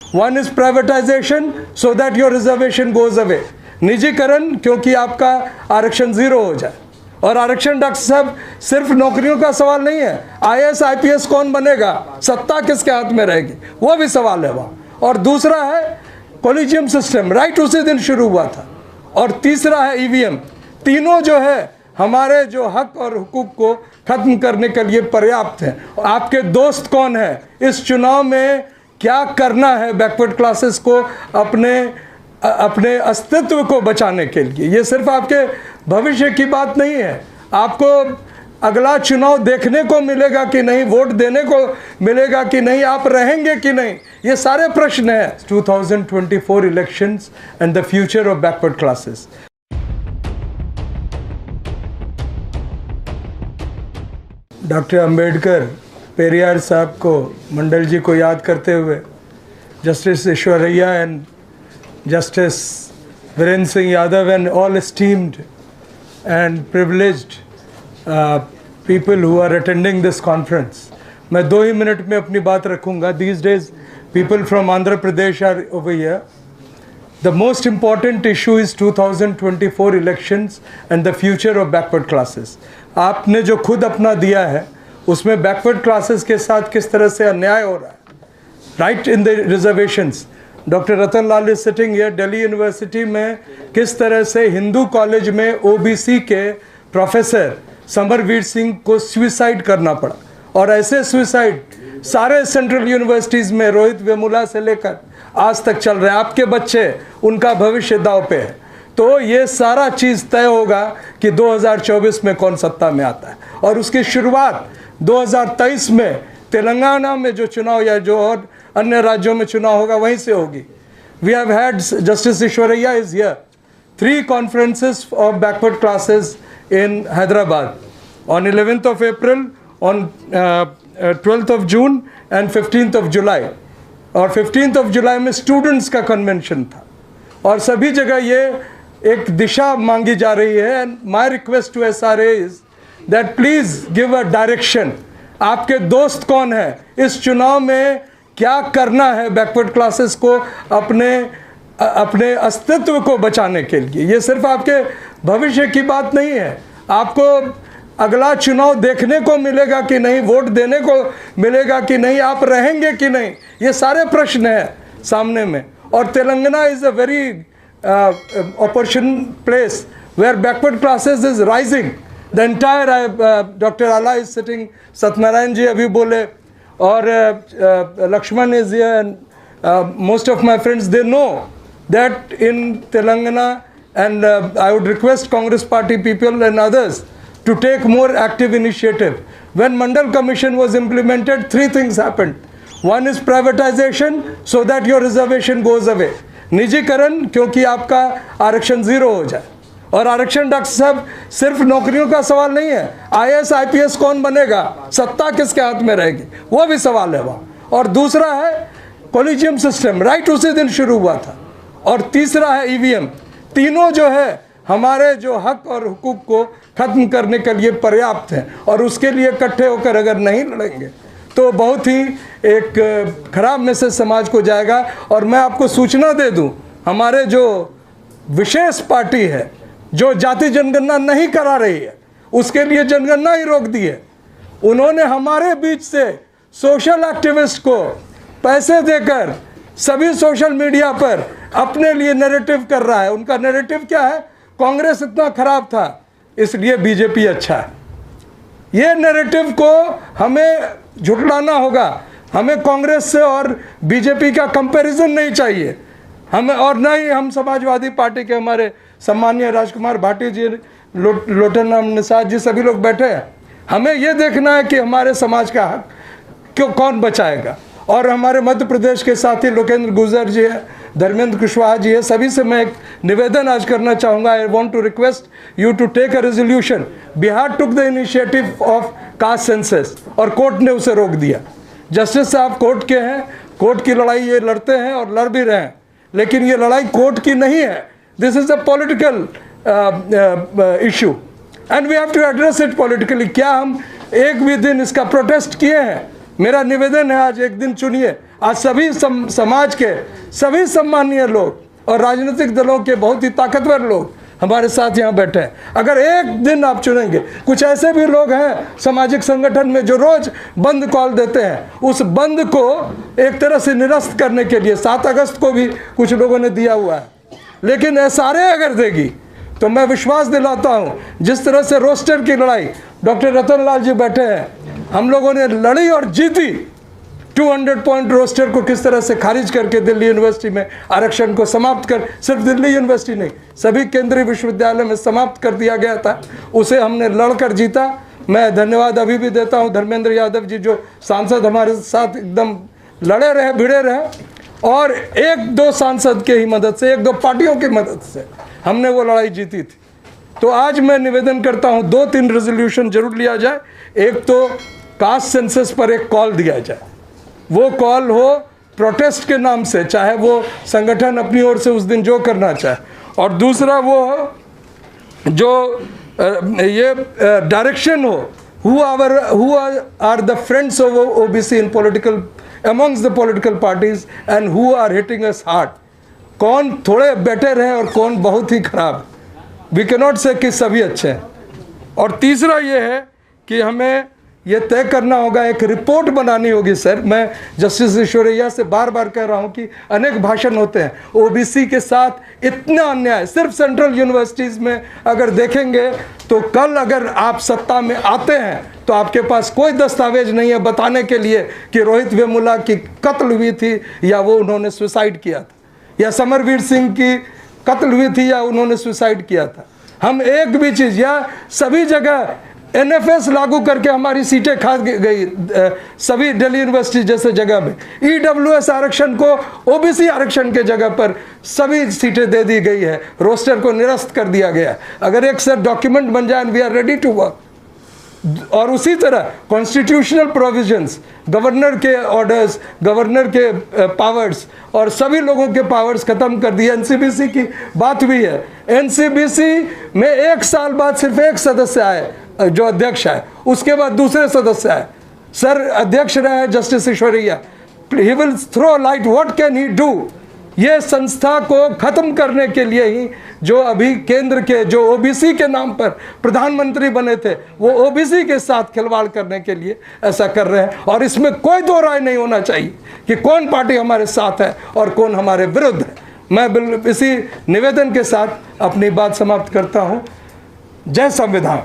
One is privatization so that your reservation goes away. निजीकरण क्योंकि आपका आरक्षण जीरो हो जाए। और आरक्षण डॉक्टर साहब सिर्फ नौकरियों का सवाल नहीं है, IAS IPS कौन बनेगा, सत्ता किसके हाथ में रहेगी, वो भी सवाल है वहाँ। और दूसरा है कॉलेजियम सिस्टम, राइट उसी दिन शुरू हुआ था। और तीसरा है EVM। तीनों जो है हमारे जो हक और हुकूक को खत्म करने के लिए पर्याप्त है। आपके दोस्त कौन है इस चुनाव में, क्या करना है बैकवर्ड क्लासेस को अपने अस्तित्व को बचाने के लिए। ये सिर्फ आपके भविष्य की बात नहीं है, आपको अगला चुनाव देखने को मिलेगा कि नहीं, वोट देने को मिलेगा कि नहीं, आप रहेंगे कि नहीं, ये सारे प्रश्न हैं। 2024 elections and the future of backward classes. Doctor Ambedkar, Periyar साहब को, मंडल जी को याद करते हुए justice Eshwaraiah and justice Virendra Singh Yadav and all esteemed and privileged people who are attending this conference. मैं 2 ही मिनट में अपनी बात रखूँगा। These days people from Andhra Pradesh are over here. The most important issue is 2024 elections and the future of backward classes. आपने जो खुद अपना दिया है उसमें backward classes के साथ किस तरह से अन्याय हो रहा है, right in the reservations. Doctor Ratan Lal is sitting here. Delhi university में किस तरह से हिंदू कॉलेज में OBC के प्रोफेसर समरवीर सिंह को सुसाइड करना पड़ा, और ऐसे सुसाइड सारे सेंट्रल यूनिवर्सिटीज़ में रोहित वेमुला से लेकर आज तक चल रहे हैं। आपके बच्चे, उनका भविष्य दांव पे है। तो ये सारा चीज़ तय होगा कि 2024 में कौन सत्ता में आता है, और उसकी शुरुआत 2023 में तेलंगाना में जो चुनाव या जो और अन्य राज्यों में चुनाव होगा वहीं से होगी। We have had, justice Eshwaraiah is here, 3 conferences of backward classes in Hyderabad on 11th of April, on 12th of June and 15th of July। और 15th of July में स्टूडेंट्स का कन्वेंशन था, और सभी जगह ये एक दिशा मांगी जा रही है। And my request to SRA is that please give a direction. आपके दोस्त कौन है इस चुनाव में, क्या करना है बैकवर्ड क्लासेस को अपने अस्तित्व को बचाने के लिए। ये सिर्फ आपके भविष्य की बात नहीं है, आपको अगला चुनाव देखने को मिलेगा कि नहीं, वोट देने को मिलेगा कि नहीं, आप रहेंगे कि नहीं, ये सारे प्रश्न हैं सामने में। और Telangana is a very opportune place where backward classes is rising. The entire doctor आला इज सिटिंग, सत्यनारायण जी अभी बोले, और Lakshman is here, and most of my friends, they know that in Telangana, and I would request Congress party people and others to take more active initiative. When Mandal Commission was implemented, 3 things happened. One is privatization so that your reservation goes away. निजीकरण क्योंकि आपका आरक्षण zero हो जाए। और आरक्षण doctor साहब सिर्फ नौकरियों का सवाल नहीं है, IAS IPS कौन बनेगा, सत्ता किसके हाथ में रहेगी, वो भी सवाल है वहाँ। और दूसरा है कॉलेजियम सिस्टम, राइट उसी दिन शुरू हुआ था। और तीसरा है EVM। तीनों जो है हमारे जो हक और हुकूक को ख़त्म करने के लिए पर्याप्त है, और उसके लिए इकट्ठे होकर अगर नहीं लड़ेंगे तो बहुत ही एक खराब मैसेज समाज को जाएगा। और मैं आपको सूचना दे दूँ, हमारे जो विशेष पार्टी है जो जाति जनगणना नहीं करा रही है, उसके लिए जनगणना ही रोक दी है। उन्होंने हमारे बीच से सोशल एक्टिविस्ट को पैसे देकर सभी सोशल मीडिया पर अपने लिए नैरेटिव कर रहा है। उनका नैरेटिव क्या है, कांग्रेस इतना खराब था इसलिए BJP अच्छा है। ये नैरेटिव को हमें झुटलाना होगा। हमें कांग्रेस से और BJP का कंपैरिजन नहीं चाहिए हमें, और न ही हम समाजवादी पार्टी के हमारे सम्मानीय राजकुमार भाटी जी, लोटन राम निषाद जी, सभी लोग बैठे हैं। हमें ये देखना है कि हमारे समाज का हक क्यों कौन बचाएगा। और हमारे मध्य प्रदेश के साथी लोकेंद्र गुर्जर जी है, धर्मेंद्र कुशवाहा जी है, सभी से मैं एक निवेदन आज करना चाहूँगा। I want to request you to take a resolution. Bihar took the initiative of caste census, और कोर्ट ने उसे रोक दिया। जस्टिस साहब कोर्ट के हैं, कोर्ट की लड़ाई ये लड़ते हैं और लड़ भी रहे हैं, लेकिन ये लड़ाई कोर्ट की नहीं है। This is a political issue and we have to address it politically. क्या हम एक भी दिन इसका प्रोटेस्ट किए हैं? मेरा निवेदन है, आज एक दिन चुनिए, आज सभी समाज के सभी सम्मानीय लोग और राजनीतिक दलों के बहुत ही ताकतवर लोग हमारे साथ यहाँ बैठे हैं। अगर एक दिन आप चुनेंगे, कुछ ऐसे भी लोग हैं सामाजिक संगठन में जो रोज बंद कॉल देते हैं, उस बंद को एक तरह से निरस्त करने के लिए 7 अगस्त को भी कुछ लोगों ने दिया हुआ है, लेकिन एसआरए अगर देगी तो मैं विश्वास दिलाता हूँ, जिस तरह से रोस्टर की लड़ाई डॉक्टर रतन लाल जी बैठे हैं, हम लोगों ने लड़ी और जीती, 200 पॉइंट रोस्टर को किस तरह से खारिज करके दिल्ली यूनिवर्सिटी में आरक्षण को समाप्त कर, सिर्फ दिल्ली यूनिवर्सिटी नहीं सभी केंद्रीय विश्वविद्यालय में समाप्त कर दिया गया था, उसे हमने लड़कर जीता। मैं धन्यवाद अभी भी देता हूं धर्मेंद्र यादव जी, जो सांसद हमारे साथ एकदम लड़े रहे, भिड़े रहे, और 1-2 सांसद के ही मदद से, 1-2 पार्टियों की मदद से हमने वो लड़ाई जीती थी। तो आज मैं निवेदन करता हूं 2-3 रेजोल्यूशन जरूर लिया जाए। एक तो कास्ट सेंसस पर एक कॉल दिया जाए, वो कॉल हो प्रोटेस्ट के नाम से, चाहे वो संगठन अपनी ओर से उस दिन जो करना चाहे, और दूसरा वो हो जो ये डायरेक्शन हो, who are the friends of OBC in political amongst the political parties and who are hitting us hard, कौन थोड़े बेटर है और कौन बहुत ही खराब। वी कैनॉट से कि सभी अच्छे हैं। और तीसरा ये है कि हमें ये तय करना होगा, एक रिपोर्ट बनानी होगी। सर, मैं जस्टिस ईश्वरैया से बार बार कह रहा हूँ कि अनेक भाषण होते हैं, ओबीसी के साथ इतना अन्याय सिर्फ सेंट्रल यूनिवर्सिटीज़ में अगर देखेंगे तो कल अगर आप सत्ता में आते हैं तो आपके पास कोई दस्तावेज नहीं है बताने के लिए कि रोहित वेमुला की कत्ल हुई थी या वो उन्होंने सुसाइड किया था, या समरवीर सिंह की कत्ल हुई थी या उन्होंने सुसाइड किया था। हम एक भी चीज़, या सभी जगह एनएफएस लागू करके हमारी सीटें खा गई, सभी दिल्ली यूनिवर्सिटी जैसे जगह में ईडब्ल्यूएस आरक्षण को ओबीसी आरक्षण के जगह पर सभी सीटें दे दी गई है, रोस्टर को निरस्त कर दिया गया। अगर एक सर डॉक्यूमेंट बन जाए, we are ready to work. और उसी तरह कॉन्स्टिट्यूशनल प्रोविजंस, गवर्नर के ऑर्डर्स, गवर्नर के पावर्स और सभी लोगों के पावर्स खत्म कर दिए। एनसीबीसी की बात हुई है, एनसीबीसी में 1 साल बाद सिर्फ एक सदस्य आए जो अध्यक्ष है, उसके बाद दूसरे सदस्य आए। सर, अध्यक्ष रहे justice Eshwaraiah, he will throw light, what can he do. ये संस्था को खत्म करने के लिए ही जो अभी केंद्र के जो ओबीसी के नाम पर प्रधानमंत्री बने थे, वो ओबीसी के साथ खिलवाड़ करने के लिए ऐसा कर रहे हैं। और इसमें कोई दो राय नहीं होना चाहिए कि कौन पार्टी हमारे साथ है और कौन हमारे विरुद्ध है। मैं इसी निवेदन के साथ अपनी बात समाप्त करता हूँ। जय संविधान।